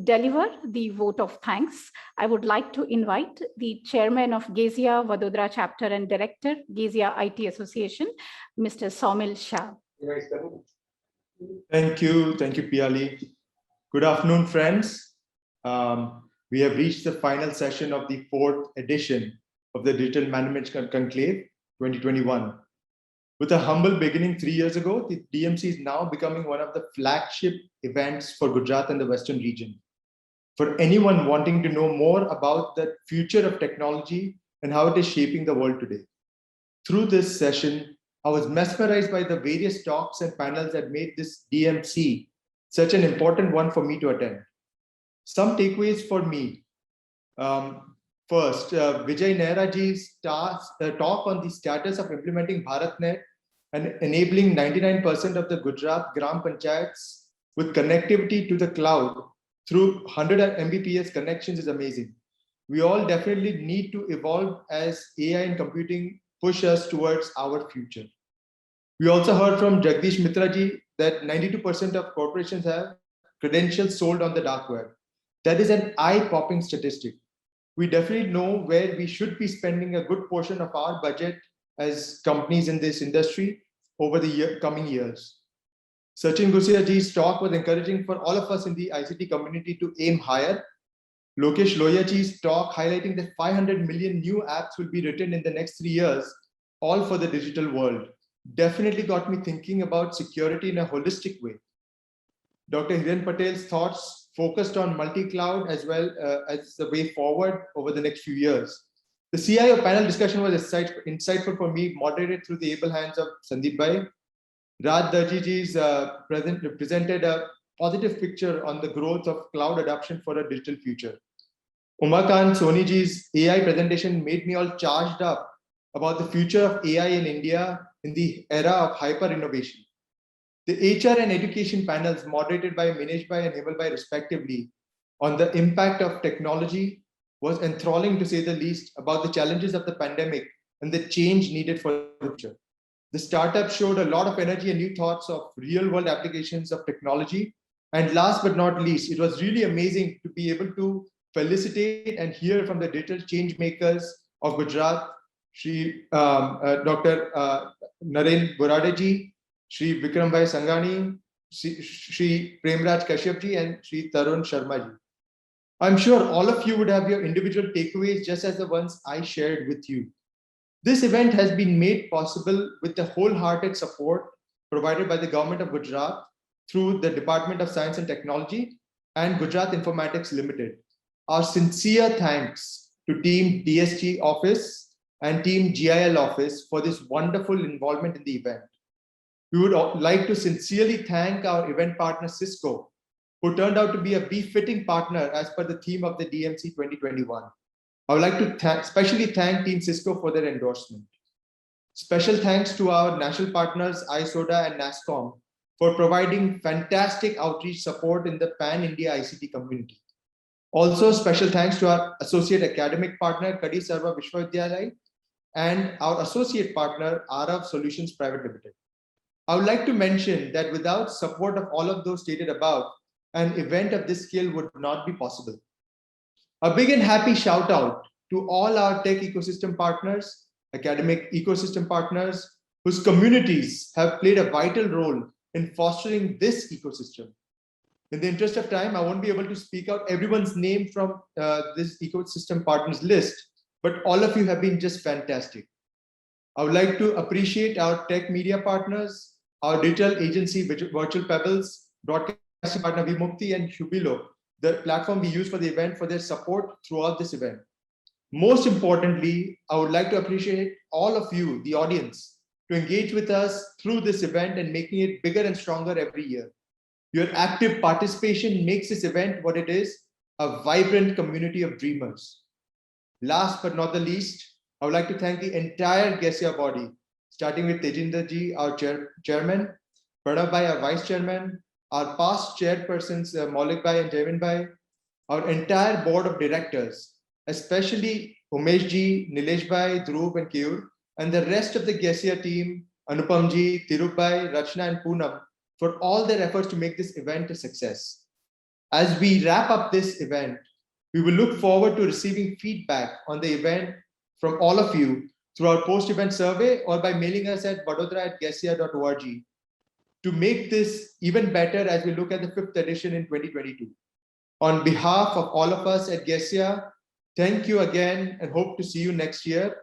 deliver the vote of thanks, I would like to invite the chairman of GASIA Vadodara chapter and director, GASIA IT Association, Mr. Saumil Shah. Thank you, Piali. Good afternoon, friends. We have reached the final session of the 4th edition of the Digital Management Conclave 2021. With a humble beginning 3 years ago, the DMC is now becoming one of the flagship events for Gujarat and the Western region. For anyone wanting to know more about the future of technology and how it is shaping the world today. Through this session, I was mesmerized by the various talks and panels that made this DMC such an important one for me to attend. Some takeaways for me. First, Vijay Nehraji's talk on the status of implementing BharatNet and enabling 99% of the Gujarat Gram Panchayats with connectivity to the cloud through 100 Mbps connections is amazing. We all definitely need to evolve as AI and computing push us towards our future. We also heard from Jagdish Mitraji that 92% of corporations have credentials sold on the dark web. That is an eye-popping statistic. We definitely know where we should be spending a good portion of our budget as companies in this industry over the coming years. Sachin Gusiaji's talk was encouraging for all of us in the ICT community to aim higher. Lokesh Lohiyaji's talk highlighting that 500 million new apps will be written in the next 3 years, all for the digital world, definitely got me thinking about security in a holistic way. Dr. Hiren Patel's thoughts focused on multi-cloud as well as the way forward over the next few years. The CIO panel discussion was insightful for me, moderated through the able hands of Sandeep Bhai. Raj Darji's presented a positive picture on the growth of cloud adoption for a digital future. Umakant Soniji's AI presentation made me all charged up about the future of AI in India in the era of hyper innovation. The HR and education panels moderated by Minesh Bhai and Himal Bhai respectively on the impact of technology was enthralling to say the least about the challenges of the pandemic and the change needed for the future. The startup showed a lot of energy and new thoughts of real world applications of technology. And last but not least, it was really amazing to be able to felicitate and hear from the digital change makers of Gujarat, Shri Dr. Naren Boradeji, Shri Vikram Sangani, Shri Premraj Kashyapji, and Shri Tarun Sharmaji. I'm sure all of you would have your individual takeaways just as the ones I shared with you. This event has been made possible with the wholehearted support provided by the Government of Gujarat through the Department of Science and Technology and Gujarat Informatics Limited. Our sincere thanks to Team DSG Office and Team GIL Office for this wonderful involvement in the event. We would like to sincerely thank our event partner Cisco, who turned out to be a befitting partner as per the theme of the DMC 2021. I would like to especially thank Team Cisco for their endorsement. Special thanks to our national partners iSoda and NASSCOM for providing fantastic outreach support in the pan-India ICT community. Also, special thanks to our associate academic partner Kadi Sarva Vishwavidyalaya and our associate partner Arav Solutions Private Limited. I would like to mention that without support of all of those stated above, an event of this scale would not be possible. A big and happy shout out to all our tech ecosystem partners, academic ecosystem partners, whose communities have played a vital role in fostering this ecosystem. In the interest of time, I won't be able to speak out everyone's name from this ecosystem partners list, but all of you have been just fantastic. I would like to appreciate our tech media partners, our digital agency, Virtual Pebbles, broadcast partner Vimukti and Hubilo, the platform we use for the event, for their support throughout this event. Most importantly, I would like to appreciate all of you, the audience, to engage with us through this event and making it bigger and stronger every year. Your active participation makes this event what it is, a vibrant community of dreamers. Last but not the least, I would like to thank the entire GASIA body, starting with Tejinder Ji, our chairman, Pranav Bhai, our vice chairman, our past chairpersons, Maulik Bhai and Jaimin Bhai, our entire board of directors, especially Umesh Ji, Nilesh Bhai, Dhruv and Keyur, and the rest of the GASIA team, Anupam Ji, Tirupbhai, Rachna and Poonam, for all their efforts to make this event a success. As we wrap up this event, we will look forward to receiving feedback on the event from all of you through our post-event survey or by mailing us at vadodara@gesia.org to make this even better as we look at the 5th edition in 2022. On behalf of all of us at Gesia, thank you again and hope to see you next year.